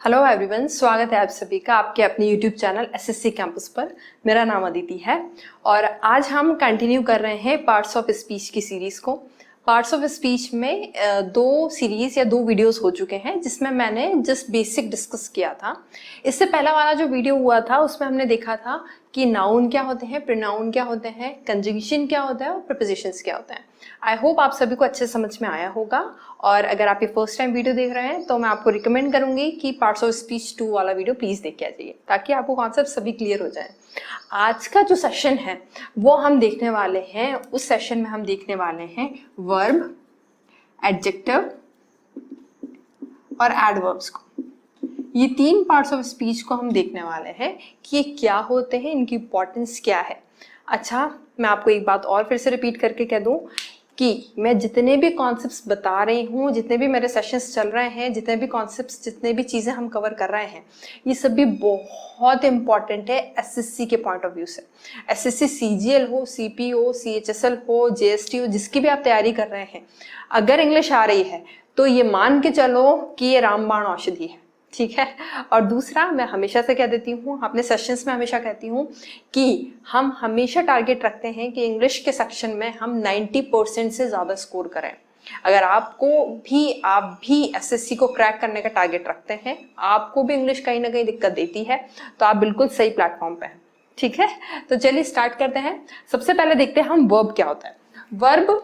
Hello everyone, स्वागत है आप सभी का आपके अपने यूट्यूब चैनल एसएससी कैंपस पर। मेरा नाम अदिति है और आज हम कंटिन्यू कर रहे हैं पार्ट्स ऑफ स्पीच की सीरीज़ को। पार्ट्स ऑफ स्पीच में दो सीरीज़ या दो वीडियोस हो चुके हैं जिसमें मैंने जस्ट बेसिक डिस्कस किया था। इससे पहला वाला जो वीडियो हुआ था उसमें हमने देखा था कि नाउन क्या होते हैं, प्रोनाउन क्या होते हैं, कंजुगेशन क्या होता है और प्रीपोजिशंस क्या होते हैं। आई होप आप सभी को अच्छे समझ में आया होगा। और अगर आप ये फर्स्ट टाइम वीडियो देख रहे हैं तो मैं आपको रिकमेंड करूंगी कि पार्ट्स ऑफ स्पीच 2 वाला वीडियो प्लीज़ देख के आ जाइए ताकि आपको कॉन्सेप्ट सभी क्लियर हो जाए। आज का जो सेशन है वो हम देखने वाले हैं, उस सेशन में हम देखने वाले हैं वर्ब, एडजेक्टिव और एडवर्ब्स को। ये 3 पार्ट्स ऑफ स्पीच को हम देखने वाले हैं कि ये क्या होते हैं, इनकी इंपॉर्टेंस क्या है। अच्छा, मैं आपको एक बात और फिर से रिपीट करके कह दूं कि मैं जितने भी कॉन्सेप्ट्स बता रही हूँ, जितने भी मेरे सेशंस चल रहे हैं, जितने भी कॉन्सेप्ट्स, जितने भी चीज़ें हम कवर कर रहे हैं, ये सब भी बहुत इंपॉर्टेंट है एसएससी के पॉइंट ऑफ व्यू से। एसएससी सीजीएल हो, सीपी हो, सीएचएसएल हो, जेएसटी हो, जिसकी भी आप तैयारी कर रहे हैं, अगर इंग्लिश आ रही है तो ये मान के चलो कि ये रामबाण औषधि है, ठीक है। और दूसरा, मैं हमेशा से कह देती हूँ, अपने सेशंस में हमेशा कहती हूँ कि हम हमेशा टारगेट रखते हैं कि इंग्लिश के सेक्शन में हम 90% से ज़्यादा स्कोर करें। अगर आप भी एसएससी को क्रैक करने का टारगेट रखते हैं, आपको भी इंग्लिश कहीं ना कहीं दिक्कत देती है, तो आप बिल्कुल सही प्लेटफॉर्म पे हैं, ठीक है। तो चलिए स्टार्ट करते हैं। सबसे पहले देखते हैं हम वर्ब क्या होता है। वर्ब,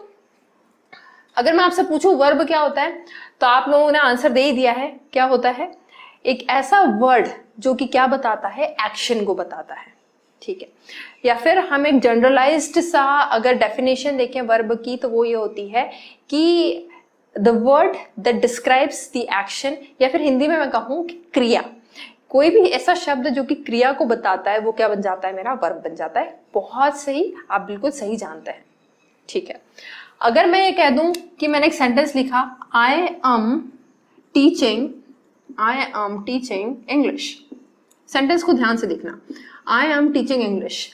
अगर मैं आपसे पूछूं वर्ब क्या होता है तो आप लोगों ने आंसर दे ही दिया है। क्या होता है? एक ऐसा वर्ड जो कि क्या बताता है, एक्शन को बताता है, ठीक है। या फिर हम एक जनरलाइज्ड सा अगर डेफिनेशन देखें वर्ब की तो वो ये होती है कि the word that describes the action, या फिर हिंदी में मैं कहूँ कि क्रिया। कोई भी ऐसा शब्द जो कि क्रिया को बताता है वो क्या बन जाता है, मेरा वर्ब बन जाता है। बहुत सही, आप बिल्कुल सही जानते हैं, ठीक है। अगर मैं ये कह दूं कि मैंने एक सेंटेंस लिखा, I am teaching English. Sentence को ध्यान से देखना, आई एम टीचिंग इंग्लिश।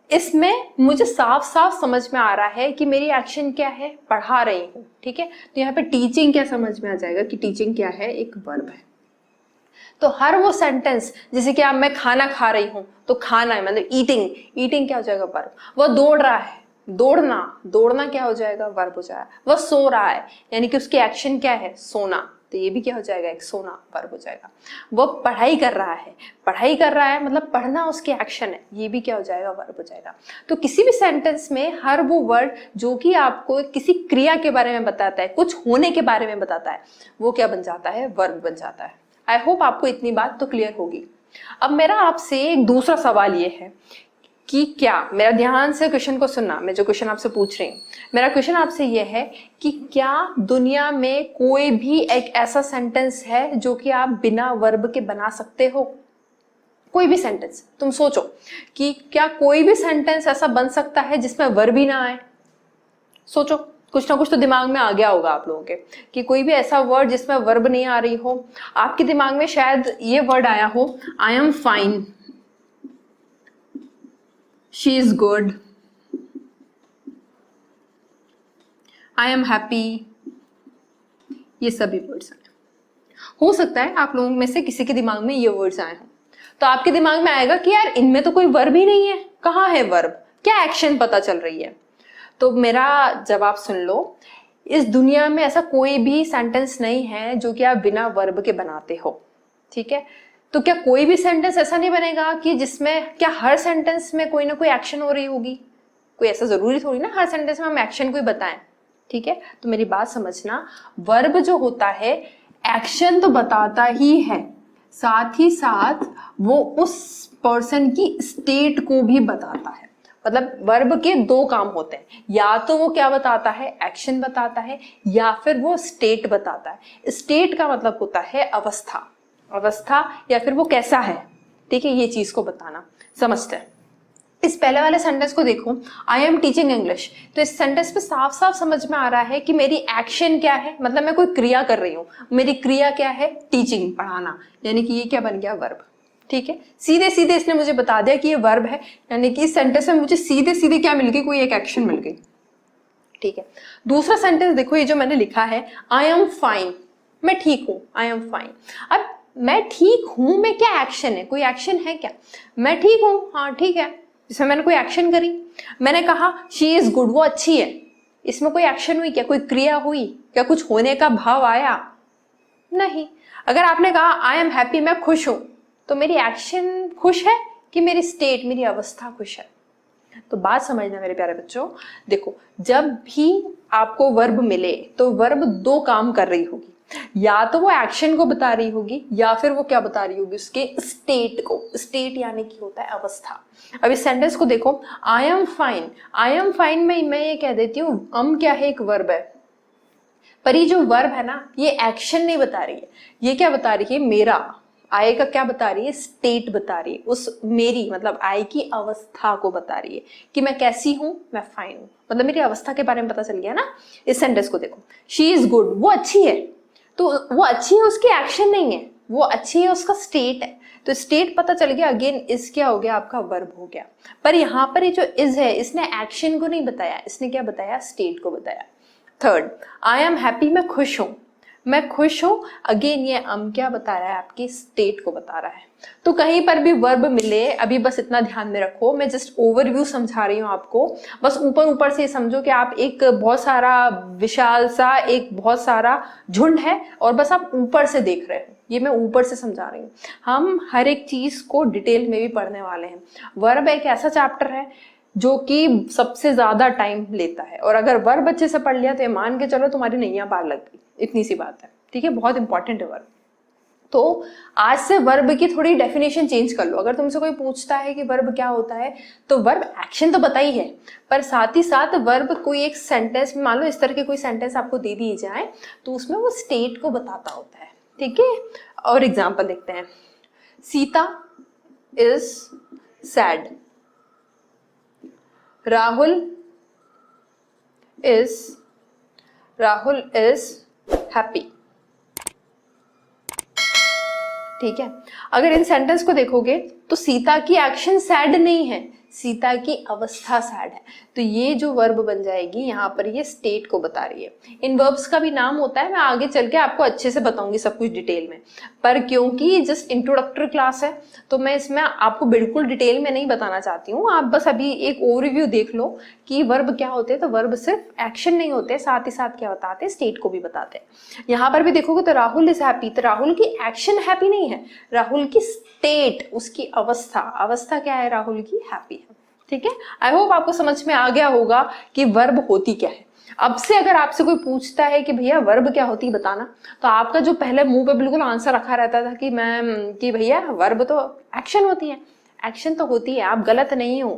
इसमें मुझे साफ साफ समझ में आ रहा है कि मेरी एक्शन क्या है, पढ़ा रही हूँ, ठीक है। तो यहाँ पे टीचिंग क्या समझ में आ जाएगा कि टीचिंग क्या है, एक वर्ब है। तो हर वो सेंटेंस, जैसे कि अब मैं खाना खा रही हूँ तो खाना है मतलब ईटिंग क्या हो जाएगा, वर्ब। वह दौड़ रहा है, दौड़ना क्या हो जाएगा, वर्ब हो जाएगा। वह सो रहा है यानी कि उसकी एक्शन क्या है, सोना, तो ये भी क्या हो जाएगा, एक सोना, वर्ब हो जाएगा। वो पढ़ाई कर रहा है मतलब पढ़ना उसकी एक्शन है, ये भी क्या हो जाएगा, वर्ब हो जाएगा। तो किसी भी सेंटेंस में हर वो वर्ड जो कि आपको किसी क्रिया के बारे में बताता है, कुछ होने के बारे में बताता है, वो क्या बन जाता है, वर्ब बन जाता है। आई होप आपको इतनी बात तो क्लियर होगी। अब मेरा आपसे एक दूसरा सवाल ये है कि क्या, मेरा ध्यान से क्वेश्चन को सुनना, मैं जो क्वेश्चन आपसे पूछ रही हूँ, मेरा क्वेश्चन आपसे ये है कि क्या दुनिया में कोई भी एक ऐसा सेंटेंस है जो कि आप बिना वर्ब के बना सकते हो? कोई भी सेंटेंस, तुम सोचो कि क्या कोई भी सेंटेंस ऐसा बन सकता है जिसमें वर्ब ही ना आए? सोचो, कुछ ना कुछ तो दिमाग में आ गया होगा आप लोगों के कि कोई भी ऐसा वर्ड जिसमें वर्ब नहीं आ रही हो। आपके दिमाग में शायद ये वर्ड आया हो, I am fine, she is good, I am happy, ये सभी वर्ड्स आए। हो सकता है आप लोगों में से किसी के दिमाग में ये वर्ड्स आए हों, तो आपके दिमाग में आएगा कि यार इनमें तो कोई वर्ब ही नहीं है, कहाँ है वर्ब, क्या एक्शन पता चल रही है। तो मेरा जवाब सुन लो, इस दुनिया में ऐसा कोई भी सेंटेंस नहीं है जो कि आप बिना वर्ब के बनाते हो, ठीक है। तो क्या कोई भी सेंटेंस ऐसा नहीं बनेगा कि जिसमें, क्या हर सेंटेंस में कोई ना कोई एक्शन हो रही होगी? कोई ऐसा जरूरी थोड़ी ना हर सेंटेंस में हम एक्शन को ही बताएं, ठीक है। तो मेरी बात समझना, वर्ब जो होता है एक्शन तो बताता ही है, साथ ही साथ वो उस पर्सन की स्टेट को भी बताता है। मतलब वर्ब के 2 काम होते हैं, या तो वो क्या बताता है, एक्शन बताता है, या फिर वो स्टेट बताता है। स्टेट का मतलब होता है अवस्था या फिर वो कैसा है, ठीक है, ये चीज को बताना। समझते हैं। इस पहले वाले सेंटेंस को देखो, आई एम टीचिंग इंग्लिश। तो इस सेंटेंस पे साफ साफ समझ में आ रहा है कि मेरी एक्शन क्या है, मतलब मैं कोई क्रिया कर रही हूँ, मेरी क्रिया क्या है, टीचिंग, पढ़ाना, यानी कि ये क्या बन गया, वर्ब, ठीक है। सीधे सीधे इसने मुझे बता दिया कि ये वर्ब है, यानी कि इस सेंटेंस में मुझे सीधे सीधे क्या मिल गई, कोई एक एक्शन मिल गई, ठीक है। दूसरा सेंटेंस देखो, ये जो मैंने लिखा है, आई एम फाइन, मैं ठीक हूं, आई एम फाइन। अब मैं ठीक हूं में क्या एक्शन है, कोई एक्शन है क्या? मैं ठीक हूं, हाँ ठीक है, इसमें मैंने कोई एक्शन करी। मैंने कहा शी इज गुड, वो अच्छी है, इसमें कोई एक्शन हुई क्या, कोई क्रिया हुई क्या, कुछ होने का भाव आया? नहीं। अगर आपने कहा आई एम हैप्पी, मैं खुश हूं, तो मेरी एक्शन खुश है कि मेरी स्टेट, मेरी अवस्था खुश है? तो बात समझना मेरे प्यारे बच्चों, देखो जब भी आपको वर्ब मिले तो वर्ब दो काम कर रही होगी, या तो वो एक्शन को बता रही होगी या फिर वो क्या बता रही होगी, उसके स्टेट को। स्टेट यानी कि होता है अवस्था। अब इस सेंटेंस को देखो, I am fine, I am fine में मैं ये कह देती हूँ क्या है, एक वर्ब है, पर ये जो वर्ब है ना ये एक्शन नहीं बता रही है, ये क्या बता रही है, मेरा आई का क्या बता रही है, स्टेट बता रही है, उस मेरी मतलब आई की अवस्था को बता रही है कि मैं कैसी हूं, मैं फाइन हूं, मतलब मेरी अवस्था के बारे में पता चल गया ना। इस सेंटेंस को देखो, शी इज गुड, वो अच्छी है, तो वो अच्छी है उसकी एक्शन नहीं है, वो अच्छी है उसका स्टेट है, तो स्टेट पता चल गया। अगेन इस क्या हो गया, आपका वर्ब हो गया। पर यहाँ पर ये जो इज है इसने एक्शन को नहीं बताया, इसने क्या बताया, स्टेट को बताया। थर्ड, आई एम हैप्पी, मैं खुश हूं, मैं खुश हूं, अगेन ये क्या बता रहा है, आपकी स्टेट को बता रहा है। तो कहीं पर भी वर्ब मिले, अभी बस इतना ध्यान में रखो, मैं जस्ट ओवरव्यू समझा रही हूँ आपको, बस ऊपर ऊपर से समझो कि आप एक बहुत सारा विशाल सा एक बहुत सारा झुंड है और बस आप ऊपर से देख रहे हो, ये मैं ऊपर से समझा रही हूँ। हम हर एक चीज को डिटेल में भी पढ़ने वाले हैं। वर्ब एक ऐसा चैप्टर है जो कि सबसे ज्यादा टाइम लेता है, और अगर वर्ब अच्छे से पढ़ लिया तो ये मान के चलो तुम्हारी नैया पार लग गई, इतनी सी बात है, ठीक है, बहुत इंपॉर्टेंट है वर्ब। तो आज से वर्ब की थोड़ी डेफिनेशन चेंज कर लो। अगर तुमसे कोई पूछता है कि वर्ब क्या होता है, तो वर्ब एक्शन तो पता ही है, पर साथ ही साथ वर्ब कोई एक सेंटेंस में, मान लो इस तरह के कोई सेंटेंस आपको दे दी जाए तो उसमें वो स्टेट को बताता होता है, ठीक है। और एग्जाम्पल देखते हैं, Sita is sad, Rahul is happy, ठीक है। अगर इन सेंटेंस को देखोगे तो सीता की एक्शन सैड नहीं है, सीता की अवस्था सैड है, तो ये जो वर्ब बन जाएगी यहाँ पर ये स्टेट को बता रही है। इन वर्ब्स का भी नाम होता है, मैं आगे चल के आपको अच्छे से बताऊंगी सब कुछ डिटेल में, पर क्योंकि जस्ट इंट्रोडक्टरी क्लास है तो मैं इसमें आपको बिल्कुल डिटेल में नहीं बताना चाहती हूँ। आप बस अभी एक ओवरव्यू देख लो कि वर्ब क्या होते हैं। तो वर्ब सिर्फ एक्शन नहीं होते, साथ ही साथ क्या बताते हैं, स्टेट को भी बताते हैं। यहाँ पर भी देखोगे तो राहुल इज हैप्पी, तो राहुल की एक्शन हैप्पी नहीं है, राहुल की स्टेट, उसकी अवस्था क्या है, राहुल की हैप्पी है, ठीक है। आई होप आपको समझ में आ गया होगा कि वर्ब होती क्या है। अब से अगर आपसे कोई पूछता है कि भैया वर्ब क्या होती है बताना, तो आपका जो पहले मुंह पे बिल्कुल आंसर रखा रहता था कि मैम कि भैया वर्ब तो एक्शन होती है, एक्शन तो होती है, आप गलत नहीं हो,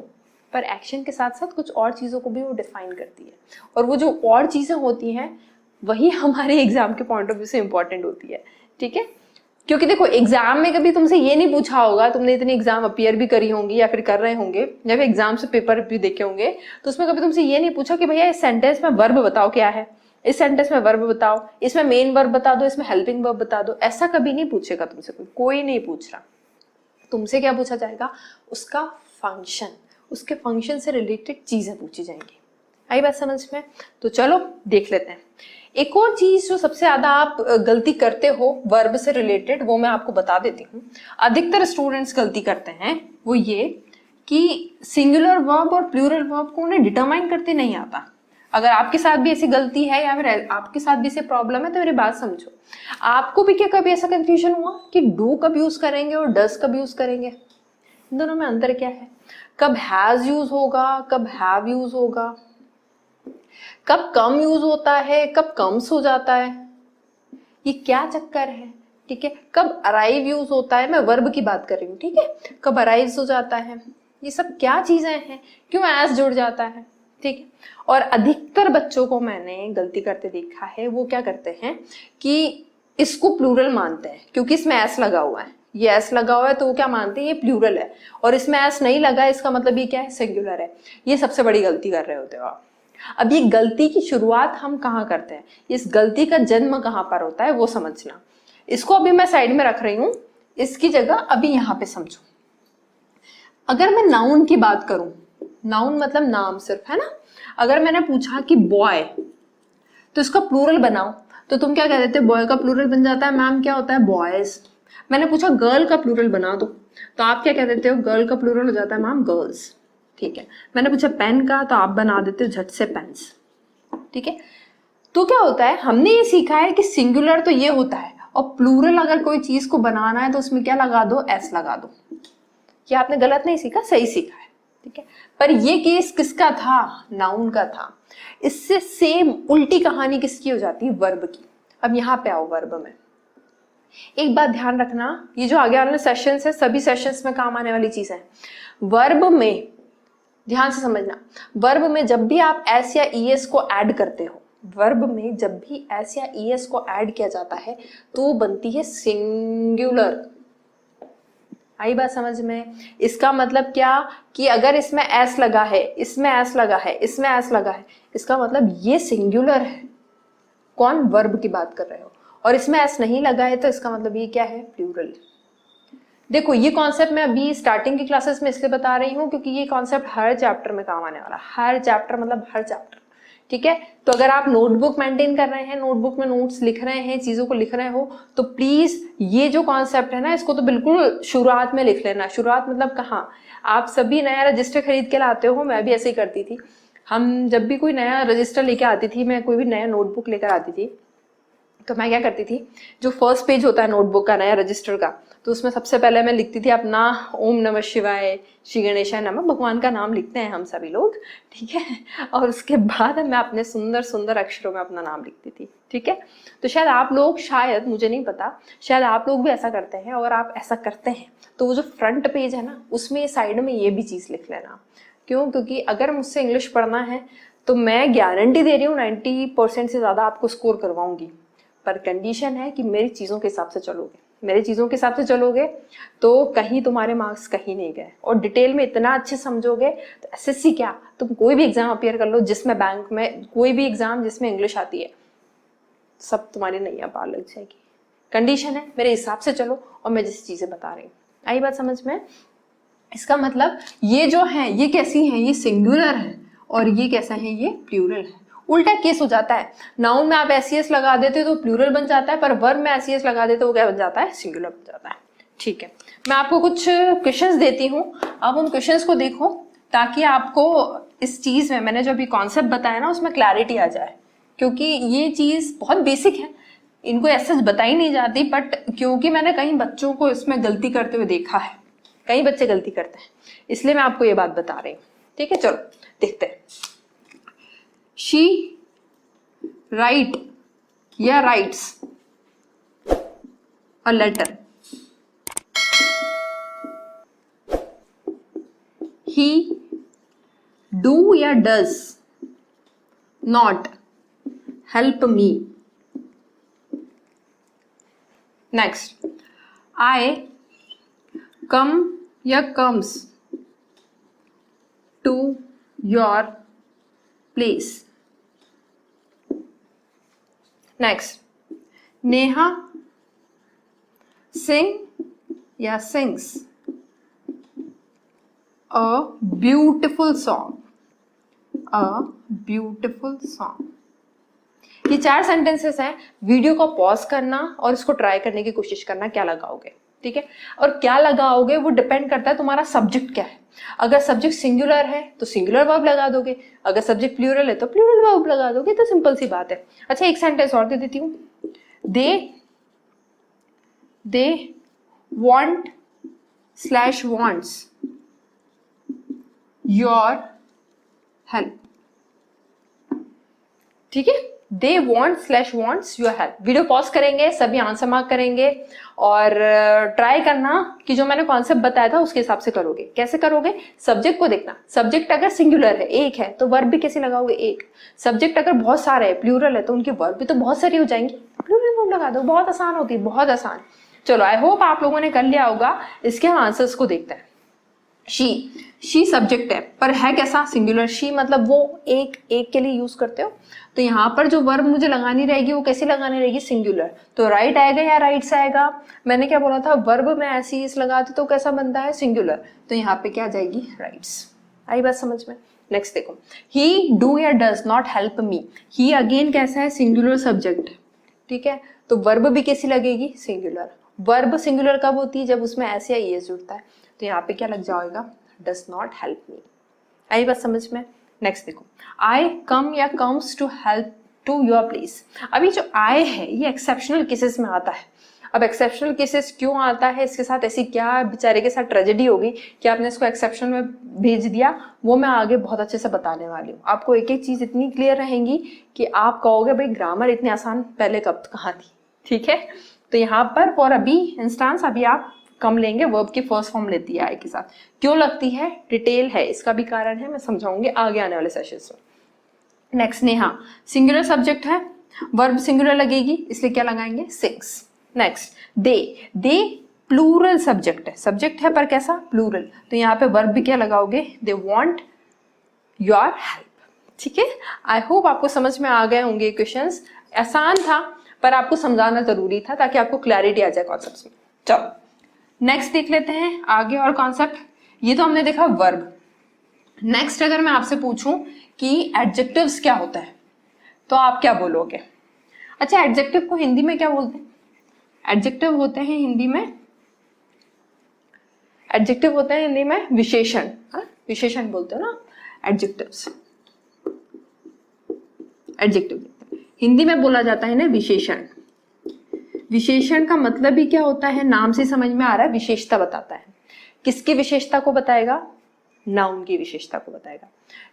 पर एक्शन के साथ साथ कुछ और चीजों को भी वो डिफाइन करती है, और वो जो और चीजें होती हैं वही हमारे एग्जाम के पॉइंट ऑफ व्यू से इंपॉर्टेंट होती है, ठीक है। क्योंकि देखो एग्जाम में कभी तुमसे ये नहीं पूछा होगा, तुमने इतनी एग्जाम अपीयर भी करी होंगी या फिर कर रहे होंगे या फिर एग्जाम से पेपर भी देखे होंगे, तो उसमें कभी तुमसे ये नहीं पूछा कि भैया इस सेंटेंस में वर्ब बताओ क्या है, इस सेंटेंस में वर्ब बताओ, इसमें मेन वर्ब बता दो, इसमें हेल्पिंग वर्ब बता दो, ऐसा कभी नहीं पूछेगा तुमसे, कोई नहीं पूछ रहा। तुमसे क्या पूछा जाएगा, उसका फंक्शन, उसके फंक्शन से रिलेटेड चीजें पूछी जाएंगी। आई बात समझ में? तो चलो देख लेते हैं। एक और चीज जो सबसे ज्यादा आप गलती करते हो वर्ब से रिलेटेड, वो मैं आपको बता देती हूँ। अधिकतर स्टूडेंट्स गलती करते हैं वो ये कि सिंगुलर वर्ब और प्लूरल वर्ब को उन्हें डिटरमाइन करते नहीं आता। अगर आपके साथ भी ऐसी गलती है या फिर आपके साथ भी ऐसे प्रॉब्लम है तो मेरी बात समझो। आपको भी क्या कभी ऐसा कंफ्यूजन हुआ कि डू कब यूज करेंगे और डज कब यूज करेंगे? इन दोनों में अंतर क्या है? कब हैज यूज होगा, कब हैव यूज होगा, कब कम यूज होता है, कब कम्स हो जाता है, ये क्या चक्कर है, ठीक है। कब अराइव यूज होता है, मैं वर्ब की बात कर रही हूँ, ठीक है। कब अराइव हो जाता है, ये सब क्या चीजें हैं, क्यों एस जुड़ जाता है, ठीक है। और अधिकतर बच्चों को मैंने गलती करते देखा है, वो क्या करते हैं कि इसको प्लूरल मानते हैं क्योंकि इसमें एस लगा हुआ है, ये एस लगा हुआ है तो वो क्या मानते हैं ये प्लूरल है, और इसमें एस नहीं लगा इसका मतलब ये क्या है, सिंगुलर है। ये सबसे बड़ी गलती कर रहे होते हो आप। अब ये गलती की शुरुआत हम कहाँ करते हैं, इस गलती का जन्म कहाँ पर होता है वो समझना। इसको अभी मैं साइड में रख रही हूं, इसकी जगह अभी यहाँ पे समझो। अगर मैं नाउन की बात करूं, नाउन मतलब नाम सिर्फ, है ना। अगर मैंने पूछा कि बॉय, तो इसका प्लूरल बनाओ, तो तुम क्या कह देते, बॉय का प्लूरल बन जाता है मैम क्या होता है, बॉयज, मैंने पूछा गर्ल का प्लूरल बना दो, तो आप क्या कह देते हो? गर्ल का प्लूरल हो जाता है मैम गर्ल्स, ठीक है। मैंने पूछा पेन का, तो आप बना देते हो झट से पेन्स, ठीक है। तो क्या होता है, हमने ये सीखा है कि सिंगुलर तो ये होता है, और प्लूरल अगर कोई चीज को बनाना है तो उसमें क्या लगा दो? एस लगा दो। ये आपने गलत नहीं सीखा, सही सीखा है, ठीक है। पर ये केस किसका था? नाउन का था। इससे सेम उल्टी कहानी किसकी हो जाती है? वर्ब की। अब यहाँ पे आओ वर्ब में। एक बात ध्यान रखना, ये जो आगे वाले सेशंस है सभी सेशंस में काम आने वाली चीज है। वर्ब में ध्यान से समझना, वर्ब में जब भी आप एस या ईएस को ऐड करते हो, वर्ब में जब भी एस या ईएस को ऐड किया जाता है तो बनती है सिंगुलर। आई बात समझ में? इसका मतलब क्या कि अगर इसमें एस लगा है, इसमें एस लगा है, इसमें एस लगा है, इसका मतलब ये सिंगुलर है। कौन? वर्ब की बात कर रहे हो। और इसमें एस नहीं लगा है तो इसका मतलब ये क्या है? प्लूरल। देखो ये कॉन्सेप्ट मैं अभी स्टार्टिंग की क्लासेस में इसलिए बता रही हूँ क्योंकि ये कॉन्सेप्ट हर चैप्टर में काम आने वाला है। हर चैप्टर मतलब हर चैप्टर, ठीक है। तो अगर आप नोटबुक मेंटेन कर रहे हैं, नोटबुक में नोट्स लिख रहे हैं, चीजों को लिख रहे हो, तो प्लीज ये जो कॉन्सेप्ट है ना, इसको तो बिल्कुल शुरुआत में लिख लेना। शुरुआत मतलब कहाँ? आप सभी नया रजिस्टर खरीद के लाते हो, मैं भी ऐसे ही करती थी। हम जब भी कोई नया रजिस्टर लेके आती थी, मैं कोई भी नया नोटबुक लेकर आती थी, तो मैं क्या करती थी, जो फर्स्ट पेज होता है नोटबुक का, नया रजिस्टर का, तो उसमें सबसे पहले मैं लिखती थी अपना ओम नमः शिवाय, श्री गणेशाय नमः, भगवान का नाम लिखते हैं हम सभी लोग, ठीक है। और उसके बाद मैं अपने सुंदर सुंदर अक्षरों में अपना नाम लिखती थी, ठीक है। तो शायद आप लोग, शायद मुझे नहीं पता, शायद आप लोग भी ऐसा करते हैं। और आप ऐसा करते हैं तो वो जो फ्रंट पेज है ना, उसमें साइड में ये भी चीज़ लिख लेना। क्यों? क्योंकि अगर मुझसे इंग्लिश पढ़ना है तो मैं गारंटी दे रही हूँ 90% से ज़्यादा आपको स्कोर करवाऊंगी, पर कंडीशन है कि मेरी चीज़ों के हिसाब से चलोगे। मेरे चीज़ों के हिसाब से चलोगे तो कहीं तुम्हारे मार्क्स कहीं नहीं गए, और डिटेल में इतना अच्छे समझोगे तो एसएससी क्या, तुम कोई भी एग्जाम अपियर कर लो जिसमें बैंक में, कोई भी एग्जाम जिसमें इंग्लिश आती है, सब तुम्हारी नैया पार लग जाएगी। कंडीशन है मेरे हिसाब से चलो, और मैं जिस चीज़ें बता रही हूँ। आई बात समझ में? इसका मतलब ये जो है ये कैसी है? ये सिंगुलर है, और ये कैसा है? ये प्लूरल है। उल्टा केस हो जाता है, नाउन में आप एस लगा देते हो तो प्लूरल बन जाता है, पर वर्ब में एस लगा देते हो वो क्या बन जाता है? सिंगुलर बन जाता है, ठीक है। मैं आपको कुछ क्वेश्चंस देती हूँ, आप उन क्वेश्चंस को देखो ताकि आपको इस चीज में मैंने जो अभी कॉन्सेप्ट बताया ना उसमें क्लैरिटी आ जाए, क्योंकि ये चीज बहुत बेसिक है, इनको ऐसे बताई नहीं जाती, बट क्योंकि मैंने कई बच्चों को इसमें गलती करते हुए देखा है, कई बच्चे गलती करते हैं, इसलिए मैं आपको ये बात बता रही हूँ, ठीक है। चलो देखते हैं। She write या writes a letter. He do या does not help me. Next, I come या comes to your place. Next, Neha sing या sings a beautiful song. A beautiful song. ये 4 सेंटेंसेस हैं। वीडियो को पॉज करना और इसको ट्राई करने की कोशिश करना, क्या लगाओगे, ठीक है। और क्या लगाओगे वो डिपेंड करता है तुम्हारा सब्जेक्ट क्या है। अगर सब्जेक्ट सिंगुलर है तो सिंगुलर वर्ब लगा दोगे, अगर सब्जेक्ट प्लूरल है तो प्लूरल वर्ब लगा दोगे, तो सिंपल सी बात है। अच्छा एक सेंटेंस और दे देती हूँ, they want slash wants your help, ठीक है। They want slash wants your help. Video pause करेंगे, सभी आंसर मार्क करेंगे और ट्राई करना कि जो मैंने कॉन्सेप्ट बताया था उसके हिसाब से करोगे। कैसे करोगे? सब्जेक्ट को देखना, सब्जेक्ट अगर सिंगुलर है, एक है, तो वर्ब भी कैसे लगाओगे? एक। सब्जेक्ट अगर बहुत सारे है, प्लूरल है, तो उनकी वर्ब भी तो बहुत सारी हो जाएंगी, प्लूरल वर्ब लगा दो। बहुत आसान होती है, बहुत आसान। चलो आई होप आप लोगों ने कर लिया होगा। इसके हम आंसर्स को देखते हैं। शी सब्जेक्ट है, पर है कैसा? सिंगुलर। शी मतलब वो एक के लिए यूज करते हो, तो यहाँ पर जो वर्ब मुझे लगानी रहेगी वो कैसी लगानी रहेगी? सिंगुलर। तो राइट आएगा या राइट्स आएगा? मैंने क्या बोला था, वर्ब में ऐसी इस लगाते तो कैसा बनता है? सिंगुलर। तो यहाँ पे क्या आ जाएगी? राइट्स। आई बात समझ में? नेक्स्ट देखो, ही डू या does not help me. He again कैसा है? सिंगुलर सब्जेक्ट, ठीक है। तो वर्ब भी कैसी लगेगी? सिंगुलर। वर्ब सिंगुलर कब होती है? जब उसमें एस या ईएस जुड़ता है। तो यहाँ पे क्या लग जाएगा? Does not help me. आई बात समझ में? नेक्स्ट देखो, आई कम या comes to help to your place. अभी जो आई है ये एक्सेप्शनल केसेस में आता है। अब एक्सेप्शनल केसेस क्यों आता है, इसके साथ ऐसी क्या बेचारे के साथ ट्रेजेडी होगी कि आपने इसको एक्सेप्शन में भेज दिया, वो मैं आगे बहुत अच्छे से बताने वाली हूँ। आपको एक एक चीज इतनी क्लियर रहेंगी कि आप कहोगे भाई ग्रामर इतनी आसान पहले कब कहाँ थी। ठीक है, तो यहाँ पर फॉर अभी इंस्टांस अभी आप कम लेंगे, वर्ब की फर्स्ट फॉर्म लेती है आई के साथ। क्यों लगती है? डिटेल है, इसका भी कारण है, मैं समझाऊंगी आगे आने वाले सेशंस में। नेक्स्ट नेहा, सिंगुलर सब्जेक्ट है, वर्ब सिंगुलर लगेगी, इसलिए क्या लगाएंगे? Sings. Next they, they plural subject है, सब्जेक्ट है पर कैसा? प्लूरल। तो यहाँ पे वर्ब भी क्या लगाओगे? They want your help. ठीक है, आई होप आपको समझ में आ गए होंगे क्वेश्चंस। आसान था पर आपको समझाना जरूरी था ताकि आपको क्लैरिटी आ जाए कॉन्सेप्ट्स में। चलो नेक्स्ट देख लेते हैं आगे और कॉन्सेप्ट। ये तो हमने देखा वर्ब। नेक्स्ट अगर मैं आपसे पूछूं कि एडजेक्टिव्स क्या होता है तो आप क्या बोलोगे? अच्छा, एडजेक्टिव को हिंदी में क्या बोलते हैं? एडजेक्टिव होते हैं हिंदी में, एडजेक्टिव होते हैं हिंदी में विशेषण। विशेषण बोलते हो ना एडजेक्टिव्स। एडजेक्टिव हिंदी में बोला जाता है ना विशेषण। विशेषण का मतलब ही क्या होता है? नाम से समझ में आ रहा है, विशेषता बताता है। किसकी विशेषता को बताएगा? नाउन की विशेषता को बताएगा।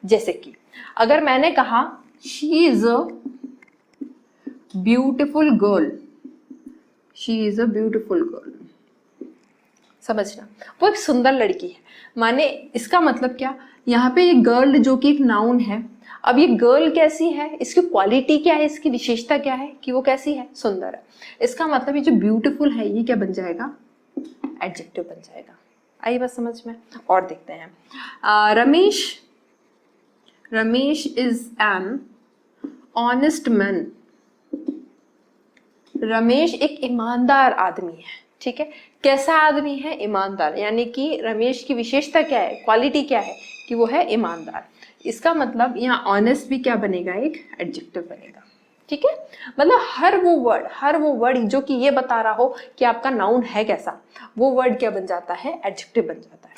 जैसे कि अगर मैंने कहा she is a beautiful girl, she is a beautiful girl, समझना वो एक सुंदर लड़की है, माने इसका मतलब क्या? यहाँ पे ये गर्ल जो कि एक नाउन है, अब ये गर्ल कैसी है, इसकी क्वालिटी क्या है, इसकी विशेषता क्या है कि वो कैसी है? सुंदर है। इसका मतलब ये जो ब्यूटीफुल है ये क्या बन जाएगा? एडजेक्टिव बन जाएगा। आइए बस समझ में। और देखते हैं, Ramesh is an honest man. Ramesh एक ईमानदार आदमी है। ठीक है, कैसा आदमी है? ईमानदार। यानी कि रमेश की विशेषता क्या है, क्वालिटी क्या है कि वो है ईमानदार। इसका मतलब यहाँ ऑनेस्ट भी क्या बनेगा? एक एडजेक्टिव बनेगा। ठीक है, मतलब हर वो वर्ड जो कि ये बता रहा हो कि आपका नाउन है कैसा, वो वर्ड क्या बन जाता है? एडजेक्टिव बन जाता है।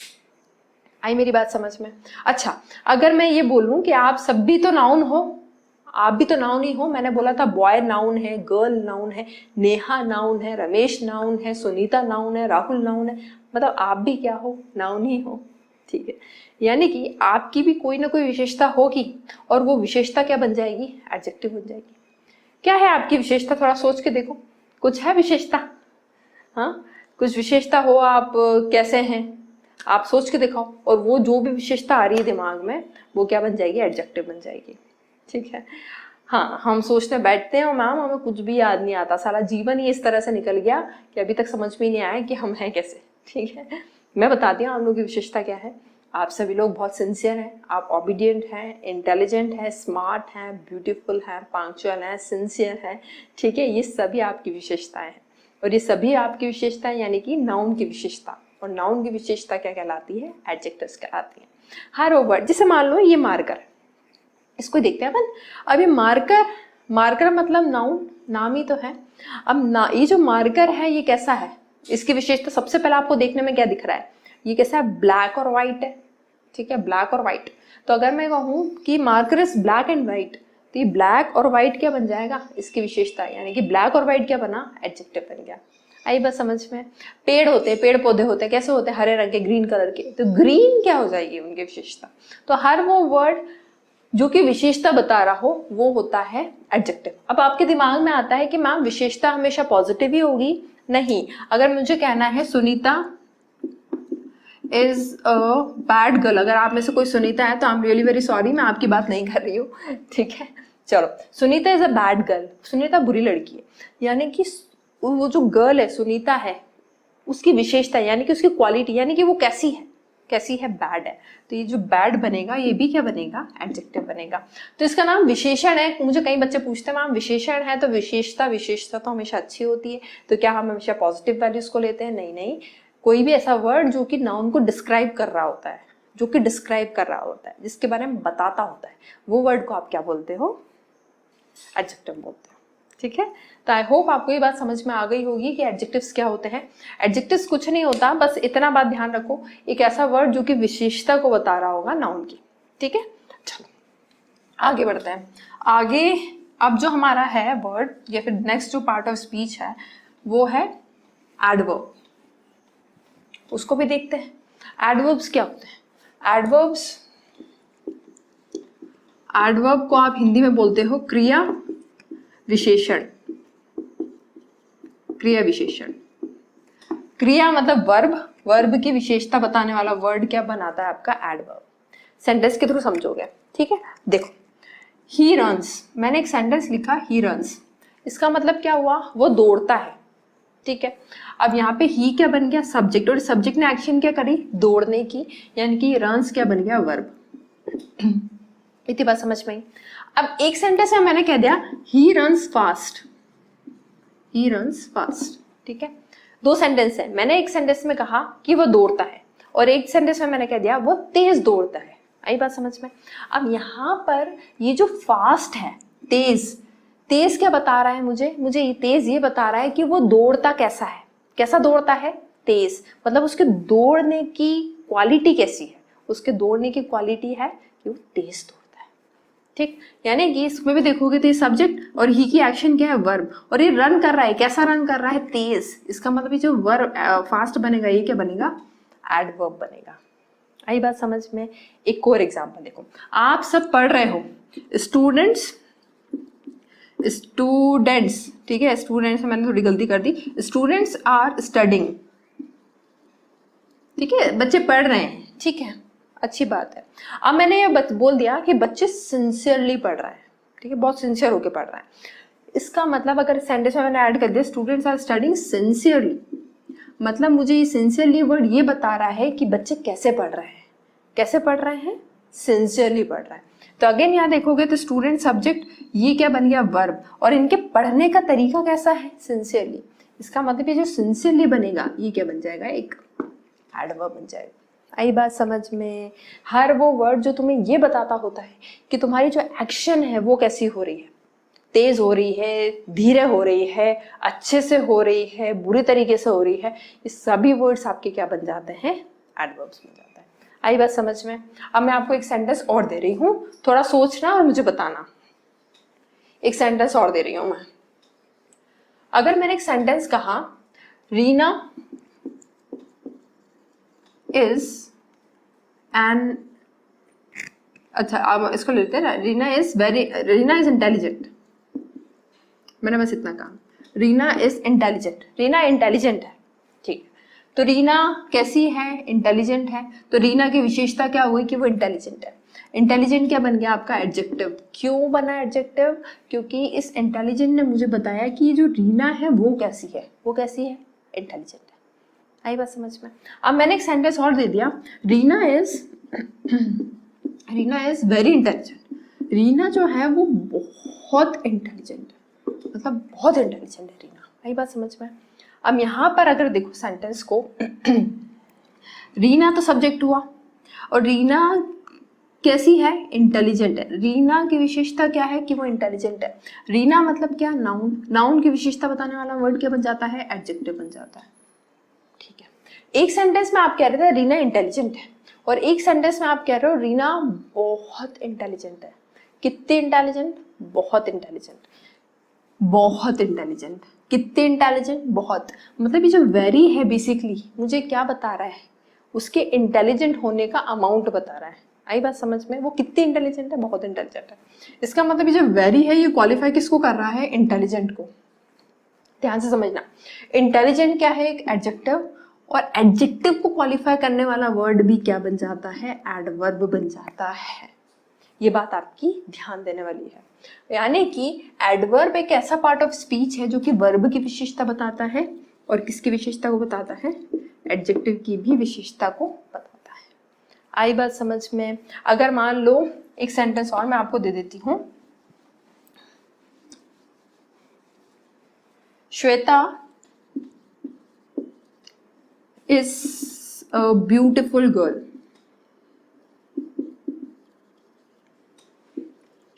आई मेरी बात समझ में? अच्छा, अगर मैं ये बोलूं कि आप सब भी तो नाउन हो, आप भी तो नाउन ही हो। मैंने बोला था बॉय नाउन है, गर्ल नाउन है, नेहा नाउन है, रमेश नाउन है, सुनीता नाउन है, राहुल नाउन है, मतलब आप भी क्या हो? नाउन ही हो। ठीक है, यानी कि आपकी भी कोई ना कोई विशेषता होगी और वो विशेषता क्या बन जाएगी? एडजेक्टिव बन जाएगी। क्या है आपकी विशेषता? थोड़ा सोच के देखो, कुछ है विशेषता? हाँ, कुछ विशेषता हो, आप कैसे हैं आप सोच के दिखाओ, और वो जो भी विशेषता आ रही है दिमाग में वो क्या बन जाएगी? एडजेक्टिव बन जाएगी। ठीक है, हाँ, हम सोचने बैठते हैं और मैम हमें कुछ भी याद नहीं आता, सारा जीवन ही इस तरह से निकल गया कि अभी तक समझ में नहीं आया कि हम हैं कैसे। ठीक है, मैं बताती हूँ आप लोगों की विशेषता क्या है। आप सभी लोग बहुत सिंसियर हैं, आप ओबीडियंट हैं, इंटेलिजेंट हैं, स्मार्ट हैं, ब्यूटीफुल हैं, पंक्चुअल हैं, सिंसियर हैं। ठीक है, ये सभी आपकी विशेषताएं हैं और ये सभी आपकी विशेषताएं यानी कि नाउन की विशेषता। और नाउन की विशेषता क्या कहलाती है? एडजेक्टिव्स कहलाती है। हर वो वर्ड, जैसे मान लो ये मार्कर, इसको देखते हैं अपन। अब ये मार्कर मतलब नाउन, नाम ही तो है। अब ना, ये जो मार्कर है ये कैसा है? इसकी विशेषता सबसे पहले आपको देखने में क्या दिख रहा है? ये कैसा है? ब्लैक और व्हाइट है। ठीक है, ब्लैक और व्हाइट। तो अगर मैं कहूँ कि marker is black and white, तो ये ब्लैक और व्हाइट क्या बन जाएगा? इसकी विशेषता, यानी कि ब्लैक और व्हाइट क्या बना? एडजेक्टिव बन गया। आई बस समझ में? पेड़ होते हैं, पेड़ पौधे होते हैं, कैसे होते हैं? हरे रंग के, ग्रीन कलर के, तो ग्रीन क्या हो जाएगी उनकी विशेषता? तो हर वो वर्ड जो कि विशेषता बता रहा हो वो होता है एडजेक्टिव। अब आपके दिमाग में आता है कि मैम विशेषता हमेशा पॉजिटिव ही होगी? नहीं, अगर मुझे कहना है Sunita is a bad girl, अगर आप में से कोई सुनीता है तो I am really very sorry, मैं आपकी बात नहीं कर रही हूँ। ठीक है, चलो, Sunita is a bad girl, Sunita बुरी लड़की है, यानी कि वो जो गर्ल है सुनीता है उसकी विशेषता यानी कि उसकी क्वालिटी, यानी कि वो कैसी है? कैसी है? बैड है। तो ये जो बैड बनेगा ये भी क्या बनेगा? एडजेक्टिव बनेगा। तो इसका नाम विशेषण है। मुझे कई बच्चे पूछते हैं मैम विशेषण है तो विशेषता तो हमेशा अच्छी होती है, तो क्या हम हमेशा पॉजिटिव वैल्यूज को लेते हैं? नहीं, कोई भी ऐसा वर्ड जो कि नाउन को डिस्क्राइब कर रहा होता है, जिसके बारे में बताता होता है, वो वर्ड को आप क्या बोलते हो? एडजेक्टिव बोलते हो। ठीक है, तो आई होप आपको ये बात समझ में आ गई होगी कि एडजेक्टिव्स क्या होते हैं। एडजेक्टिव्स कुछ नहीं होता, बस इतना बात ध्यान रखो, एक ऐसा वर्ड जो कि विशेषता को बता रहा होगा नाउन की। ठीक है, चलो आगे बढ़ते हैं। आगे अब जो हमारा है वर्ड या फिर नेक्स्ट जो पार्ट ऑफ स्पीच है वो है एडवर्ब। उसको भी देखते हैं। एडवर्ब्स क्या होते हैं? एडवर्ब को आप हिंदी में बोलते हो क्रिया विशेषण। क्रिया विशेषण, क्रिया मतलब वर्ब की विशेषता बताने वाला वर्ड क्या बनाता है आपका? एडवर्ब। सेंटेंस के थ्रू समझोगे, ठीक है। देखो, ही रन्स, मैंने एक सेंटेंस लिखा ही रन्स, इसका मतलब क्या हुआ? वो दौड़ता है। ठीक है, अब यहाँ पे ही क्या बन गया? सब्जेक्ट, और सब्जेक्ट ने एक्शन क्या करी? दौड़ने की, यानी कि रन्स क्या बन गया? वर्ब। इतनी बात समझ में आई। अब एक सेंटेंस में मैंने कह दिया he runs fast, he runs fast. ठीक है, दो सेंटेंस है, मैंने एक सेंटेंस में कहा कि वो दौड़ता है और एक सेंटेंस में मैंने कह दिया वो तेज दौड़ता है। आई बात समझ में? अब यहाँ पर ये जो फास्ट है, तेज क्या बता रहा है मुझे ये तेज ये बता रहा है कि वो दौड़ता कैसा है। कैसा दौड़ता है? तेज। मतलब उसके दौड़ने की क्वालिटी कैसी है? उसके दौड़ने की क्वालिटी है कि वो तेज दौड़ता है। ठीक, यानी कि इसमें भी देखोगे तो ये सब्जेक्ट और ही की एक्शन क्या है? वर्ब। और ये रन कर रहा है, कैसा रन कर रहा है? तेज। इसका मतलब ये जो वर्ब फास्ट बनेगा ये क्या बनेगा? एडवर्ब बनेगा। आई बात समझ में? एक और एग्जांपल देखो, आप सब पढ़ रहे हो, स्टूडेंट्स, ठीक है, स्टूडेंट्स में मैंने थोड़ी गलती कर दी, स्टूडेंट्स आर स्टडिंग। ठीक है, बच्चे पढ़ रहे हैं, ठीक है, अच्छी बात है। अब मैंने ये बोल दिया कि बच्चे सिंसियरली पढ़ रहे हैं। ठीक है, बहुत सिंसियर होके पढ़ रहे हैं। इसका मतलब अगर सेंटेंस में मैंने ऐड कर दिया स्टूडेंट्स आर स्टडिंग सिंसियरली, मतलब मुझे ये सिंसियरली वर्ड ये बता रहा है कि बच्चे कैसे पढ़ रहे हैं। कैसे पढ़ रहे हैं? सिंसियरली पढ़ रहे हैं। तो अगेन यहाँ देखोगे तो स्टूडेंट सब्जेक्ट, ये क्या बन गया? वर्ब। और इनके पढ़ने का तरीका कैसा है? सिंसियरली। इसका मतलब ये जो सिंसियरली बनेगा ये क्या बन जाएगा? एक एडवर्ब बन जाएगा। आई बात समझ में? हर वो वर्ड जो तुम्हें ये बताता होता है कि तुम्हारी जो एक्शन है वो कैसी हो रही है, तेज हो रही है, धीरे हो रही है, अच्छे से हो रही है, बुरी तरीके से हो रही है, ये सभी वर्ड्स आपके क्या बन जाते हैं? एडवर्ब्स बन जाते हैं। आई बात समझ में? अब मैं आपको एक सेंटेंस और दे रही हूं, थोड़ा सोचना और मुझे बताना। एक सेंटेंस और दे रही हूं मैं। अगर मैंने एक सेंटेंस कहा रीना इज एन, अच्छा अब इसको लेते हैं, रीना इज इंटेलिजेंट। मैंने बस इतना कहा, Reena is intelligent. Reena intelligent है, ठीक। तो रीना कैसी है? इंटेलिजेंट है। तो रीना की विशेषता क्या हुई कि वो इंटेलिजेंट है। इंटेलिजेंट क्या बन गया आपका? एडजेक्टिव। क्यों बना एडजेक्टिव? क्योंकि इस इंटेलिजेंट ने मुझे बताया कि ये जो रीना है वो कैसी है? वो कैसी है? इंटेलिजेंट है। आई बात समझ में? अब मैंने एक सेंटेंस और दे दिया, Reena is very intelligent. Reena जो है वो बहुत इंटेलिजेंट है, मतलब बहुत इंटेलिजेंट है रीना। आई बात समझ में? अब यहाँ पर अगर देखो सेंटेंस को, रीना तो सब्जेक्ट हुआ और रीना कैसी है? इंटेलिजेंट है। रीना की विशेषता क्या है कि वो इंटेलिजेंट है। रीना मतलब क्या? नाउन। नाउन की विशेषता बताने वाला वर्ड क्या बन जाता है? एडजेक्टिव बन जाता है। ठीक है, एक सेंटेंस में आप कह रहे थे रीना इंटेलिजेंट है और एक सेंटेंस में आप कह रहे हो रीना बहुत इंटेलिजेंट है। कितनी इंटेलिजेंट? बहुत इंटेलिजेंट। बहुत इंटेलिजेंट। कितने इंटेलिजेंट? बहुत। मतलब ये जो वेरी है बेसिकली मुझे क्या बता रहा है? उसके इंटेलिजेंट होने का अमाउंट बता रहा है। आई बात समझ में? वो कितनी इंटेलिजेंट है? बहुत इंटेलिजेंट है। इसका मतलब ये जो वेरी है ये क्वालिफाई किसको कर रहा है? इंटेलिजेंट को। ध्यान से समझना, इंटेलिजेंट क्या है? एक एडजेक्टिव, और एडजेक्टिव को क्वालिफाई करने वाला वर्ड भी क्या बन जाता है? एडवर्ब बन जाता है। ये बात आपकी ध्यान देने वाली है। यानी कि एडवर्ब एक ऐसा पार्ट ऑफ स्पीच है जो कि वर्ब की विशेषता बताता है और किसकी विशेषता को बताता है? एडजेक्टिव की भी विशेषता को बताता है। आई बात समझ में? अगर मान लो एक सेंटेंस और मैं आपको दे देती हूं, Shweta is a beautiful girl.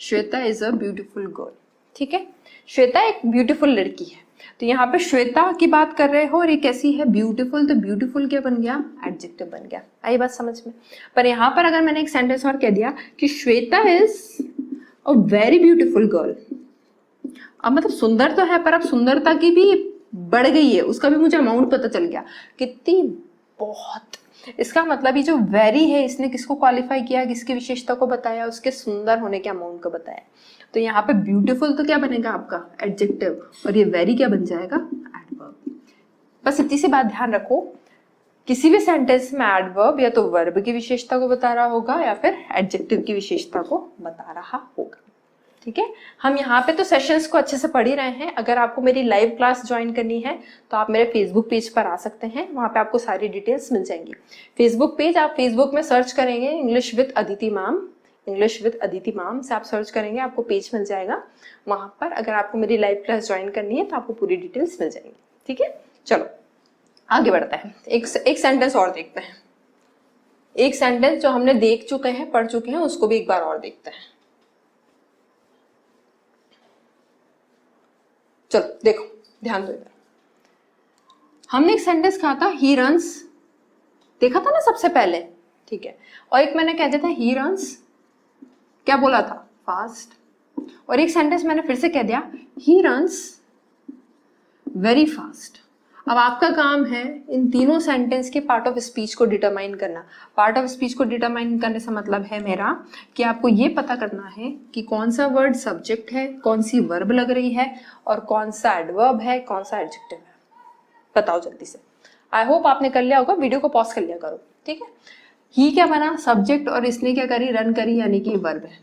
Shweta is a beautiful girl. ठीक है। श्वेता एक ब्यूटीफुल लड़की है, तो यहाँ पे श्वेता की बात कर रहे हो और ये कैसी है, ब्यूटीफुल, तो ब्यूटीफुल क्या बन गया, एडजेक्टिव बन गया। आई बात समझ में। पर यहाँ पर अगर मैंने एक सेंटेंस और कह दिया कि Shweta is a very beautiful girl, अब मतलब सुंदर तो है पर अब सुंदरता की भी बढ़ गई है, उसका भी मुझे अमाउंट पता चल गया कितनी, बहुत। इसका मतलब ये जो वेरी है इसने किसको क्वालिफाई किया, किसकी विशेषता को बताया, उसके सुंदर होने के अमाउंट को बताया। तो यहाँ पे ब्यूटीफुल तो क्या बनेगा आपका, एडजेक्टिव, और ये वेरी क्या बन जाएगा, एडवर्ब। बस इतनी सी बात ध्यान रखो, किसी भी सेंटेंस में एडवर्ब या तो वर्ब की विशेषता को बता रहा होगा या फिर एडजेक्टिव की विशेषता को बता रहा होगा। ठीक है, हम यहाँ पे तो सेशंस को अच्छे से पढ़ ही रहे हैं। अगर आपको मेरी लाइव क्लास ज्वाइन करनी है तो आप मेरे फेसबुक पेज पर आ सकते हैं, वहाँ पे आपको सारी डिटेल्स मिल जाएंगी। फेसबुक पेज, आप फेसबुक में सर्च करेंगे English with Aditi ma'am, English with Aditi ma'am से आप सर्च करेंगे, आपको पेज मिल जाएगा। वहाँ पर अगर आपको मेरी लाइव क्लास ज्वाइन करनी है तो आपको पूरी डिटेल्स मिल जाएंगी। ठीक है, चलो आगे बढ़ते हैं। एक सेंटेंस और देखते हैं। एक सेंटेंस जो हमने देख चुके हैं, पढ़ चुके हैं, उसको भी एक बार और देखते हैं। चलो देखो, ध्यान दो इधर। हमने एक सेंटेंस कहा था ही रन्स, देखा था ना सबसे पहले, ठीक है। और एक मैंने कह दिया था ही रन्स, क्या बोला था, फास्ट। और एक सेंटेंस मैंने फिर से कह दिया ही रन्स वेरी फास्ट। अब आपका काम है इन तीनों सेंटेंस के पार्ट ऑफ स्पीच को डिटरमाइन करना। पार्ट ऑफ स्पीच को डिटरमाइन करने से मतलब है मेरा कि आपको ये पता करना है कि कौन सा वर्ड सब्जेक्ट है, कौन सी वर्ब लग रही है, और कौन सा एडवर्ब है, कौन सा एडजेक्टिव है। बताओ जल्दी से। आई होप आपने कर लिया होगा, वीडियो को पॉज कर लिया करो। ठीक है, ही क्या बना, सब्जेक्ट, और इसने क्या करी, रन करी, यानी कि वर्ब है।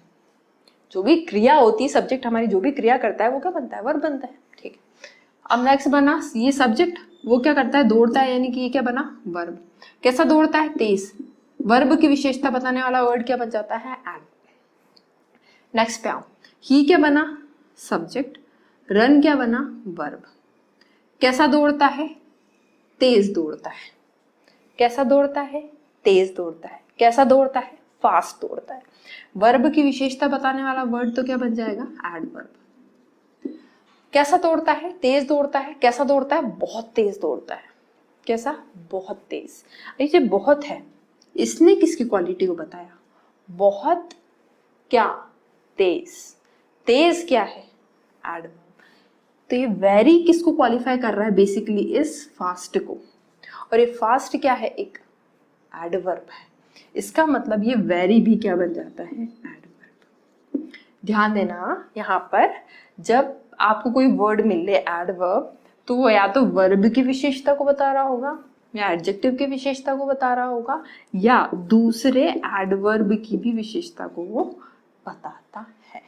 जो भी क्रिया होती है, सब्जेक्ट हमारी जो भी क्रिया करता है वो क्या बनता है, वर्ब बनता है। ठीक है, अब नेक्स्ट बना ये सब्जेक्ट, वो क्या करता है, दौड़ता है, यानी कि ये क्या बना, वर्ब। कैसा दौड़ता है, तेज। वर्ब की विशेषता बताने वाला वर्ड क्या बन जाता है, एडवर्ब। नेक्स्ट पे आओ, ही क्या बना, सब्जेक्ट, रन क्या बना, वर्ब। कैसा दौड़ता है, तेज दौड़ता है। कैसा दौड़ता है, तेज दौड़ता है। कैसा दौड़ता है, फास्ट दौड़ता है। वर्ब की विशेषता बताने वाला वर्ड तो क्या बन जाएगा, एडवर्ब। कैसा दौड़ता है, तेज दौड़ता है। कैसा दौड़ता है, बहुत तेज दौड़ता है। कैसा, बहुत तेज। ये बहुत है, इसने किसकी क्वालिटी को बताया, बहुत क्या, तेज। तेज क्या है, एडवर्ब। तो ये वेरी किसको क्वालिफाई कर रहा है, बेसिकली इस फास्ट को, और ये फास्ट क्या है, एक एडवर्ब है। इसका मतलब ये वेरी भी क्या बन जाता है, एडवर्ब। ध्यान देना, यहाँ पर जब आपको कोई वर्ड मिले एडवर्ब, तो वो या तो वर्ब की विशेषता को बता रहा होगा, या एडजेक्टिव की विशेषता को बता रहा होगा, या दूसरे एडवर्ब की भी विशेषता को वो बताता है।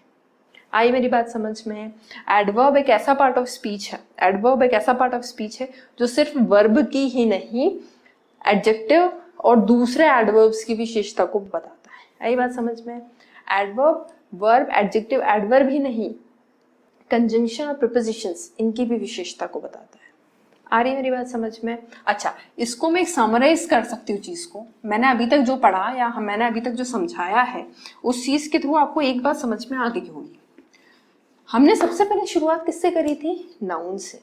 आई मेरी बात समझ में। एडवर्ब एक ऐसा पार्ट ऑफ स्पीच है, एडवर्ब एक ऐसा पार्ट ऑफ स्पीच है जो सिर्फ वर्ब की ही नहीं, एडजेक्टिव और दूसरे एडवर्ब्स की विशेषता को बताता है। आई बात समझ में। एडवर्ब वर्ब, एडजेक्टिव, एडवर्ब ही नहीं, कंजंक्शन और प्रीपोजिशंस, इनकी भी विशेषता को बताता है। आ रही मेरी बात समझ में। अच्छा, इसको मैं समराइज कर सकती हूँ चीज को। मैंने अभी तक जो पढ़ा या मैंने अभी तक जो समझाया है, उस चीज के थ्रू आपको एक बात समझ में आ गई होगी। हमने सबसे पहले शुरुआत किससे करी थी, नाउन से।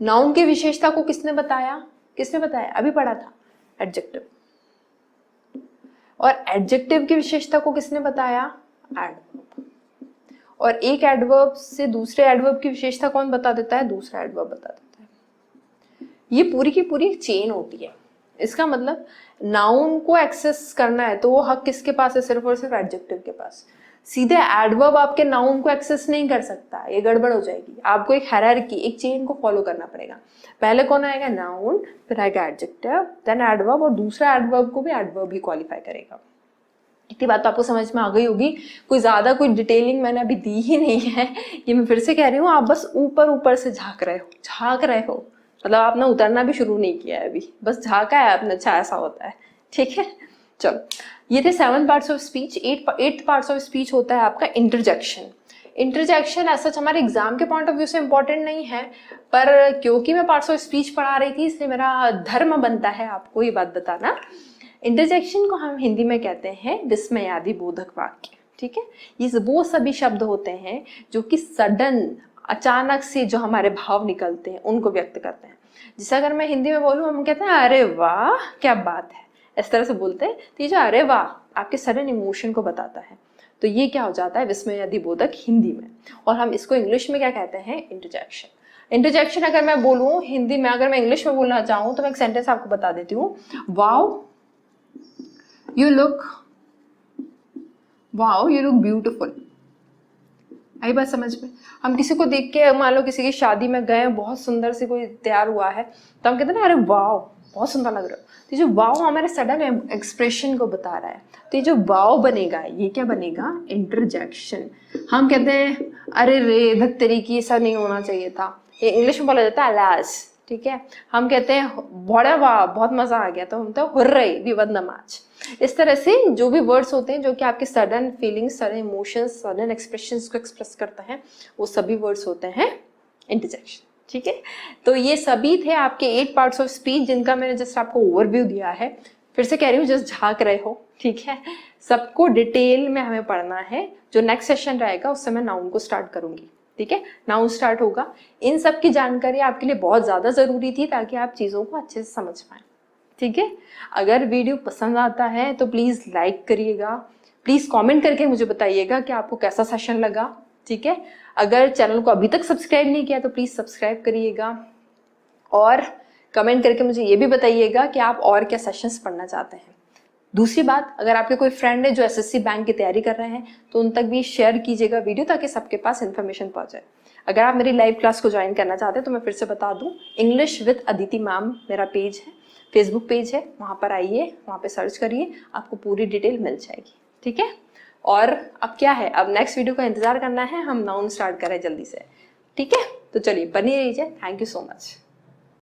नाउन की विशेषता को किसने बताया, किसने बताया, अभी पढ़ा था, एडजेक्टिव। और एडजेक्टिव की विशेषता को किसने बताया, एडवर्ब। और एक एडवर्ब से दूसरे एडवर्ब की विशेषता कौन बता देता है, दूसरा एडवर्ब बता देता है। ये पूरी की पूरी चेन होती है। इसका मतलब नाउन को एक्सेस करना है तो वो हक किसके पास है, सिर्फ और सिर्फ एडजेक्टिव के पास। सीधे एडवर्ब आपके नाउन को एक्सेस नहीं कर सकता, ये गड़बड़ हो जाएगी। आपको एक हायरार्की, एक चेन को फॉलो करना पड़ेगा। पहले कौन आएगा, नाउन, फिर आएगा एडजेक्टिव, देन एडवर्ब, और दूसरा एडवर्ब को भी एडवर्ब ही क्वालिफाई करेगा। इतनी बात तो आपको समझ में आ गई होगी। कोई ज्यादा कोई डिटेलिंग मैंने अभी दी ही नहीं है, ये मैं फिर से कह रही हूँ। आप बस ऊपर ऊपर से झांक रहे हो, मतलब आपने उतरना भी शुरू नहीं किया है अभी, बस झांका है आपने। अच्छा, ऐसा होता है, ठीक है। चलो, ये थे 7 parts of speech. 8 parts of speech होता है आपका इंटरजेक्शन। इंटरजेक्शन ऐसा हमारे एग्जाम के पॉइंट ऑफ व्यू से इंपॉर्टेंट नहीं है, पर क्योंकि मैं पार्ट्स ऑफ स्पीच पढ़ा रही थी इसलिए मेरा धर्म बनता है आपको ये बात बताना। इंटरजेक्शन को हम हिंदी में कहते हैं विस्मयादि बोधक वाक्य। ठीक है। ये वो सभी शब्द होते हैं जो कि सडन, अचानक से जो हमारे भाव निकलते हैं उनको व्यक्त करते हैं। जैसे अगर मैं हिंदी में बोलूँ, हम कहते हैं अरे वाह क्या बात है, इस तरह से बोलते हैं। तो ये जो अरे वाह आपके सडन इमोशन को बताता है, तो ये क्या हो जाता है विस्मयादिबोधक हिंदी में। और हम इसको इंग्लिश में क्या कहते हैं, इंटरजेक्शन। इंटरजेक्शन अगर मैं बोलूँ हिंदी में, अगर मैं इंग्लिश में बोलना चाहूँ तो मैं एक सेंटेंस आपको बता देती हूँ, वाओ यू लुक ब्यूटिफुल। आई बात समझ में। हम किसी को देख के, मान लो किसी की शादी में गए, बहुत सुंदर से कोई तैयार हुआ है, तो हम कहते हैं ना अरे वाओ बहुत सुंदर लग रहा है। तो ये जो वाओ हमारे सडन एक्सप्रेशन को बता रहा है। तो ये जो वाओ बनेगा, ये क्या बनेगा, इंटरजेक्शन। हम कहते हैं अरे रे धत तरीकी, ऐसा नहीं होना चाहिए था। ये इंग्लिश में बोला जाता है अलास, ठीक है। हम कहते हैं बड़ा वाह बहुत मजा आ गया, तो हम तो hurray we won the match. इस तरह से जो भी वर्ड्स होते हैं जो कि आपके sudden feelings, sudden emotions, sudden expressions को एक्सप्रेस करते हैं, वो सभी वर्ड्स होते हैं इंटरजेक्शन, ठीक है। तो ये सभी थे आपके 8 पार्ट्स ऑफ स्पीच, जिनका मैंने जस्ट आपको ओवरव्यू दिया है। फिर से कह रही हूँ, जस्ट झांक रहे हो, ठीक है। सबको डिटेल में हमें पढ़ना है। जो नेक्स्ट सेशन रहेगा उससे मैं नाउन को स्टार्ट करूंगी, ठीक है। नाउन स्टार्ट होगा। इन सब की जानकारी आपके लिए बहुत ज़्यादा ज़रूरी थी ताकि आप चीज़ों को अच्छे से समझ पाएँ, ठीक है। अगर वीडियो पसंद आता है तो प्लीज़ लाइक करिएगा, प्लीज़ कमेंट करके मुझे बताइएगा कि आपको कैसा सेशन लगा, ठीक है। अगर चैनल को अभी तक सब्सक्राइब नहीं किया तो प्लीज़ सब्सक्राइब करिएगा, और कमेंट करके मुझे ये भी बताइएगा कि आप और क्या सेशंस पढ़ना चाहते हैं। दूसरी बात, अगर आपके कोई फ्रेंड है जो एसएससी बैंक की तैयारी कर रहे हैं तो उन तक भी शेयर कीजिएगा वीडियो, ताकि सबके पास इन्फॉर्मेशन पहुंचे। अगर आप मेरी लाइव क्लास को ज्वाइन करना चाहते हैं तो मैं फिर से बता दूं, इंग्लिश विद अदिति मैम मेरा पेज है, फेसबुक पेज है, वहाँ पर आइए, वहाँ पे सर्च करिए, आपको पूरी डिटेल मिल जाएगी, ठीक है। और अब क्या है, अब नेक्स्ट वीडियो का इंतजार करना है, हम नाउन स्टार्ट करें जल्दी से, ठीक है। तो चलिए बनी रहिए, थैंक यू सो मच।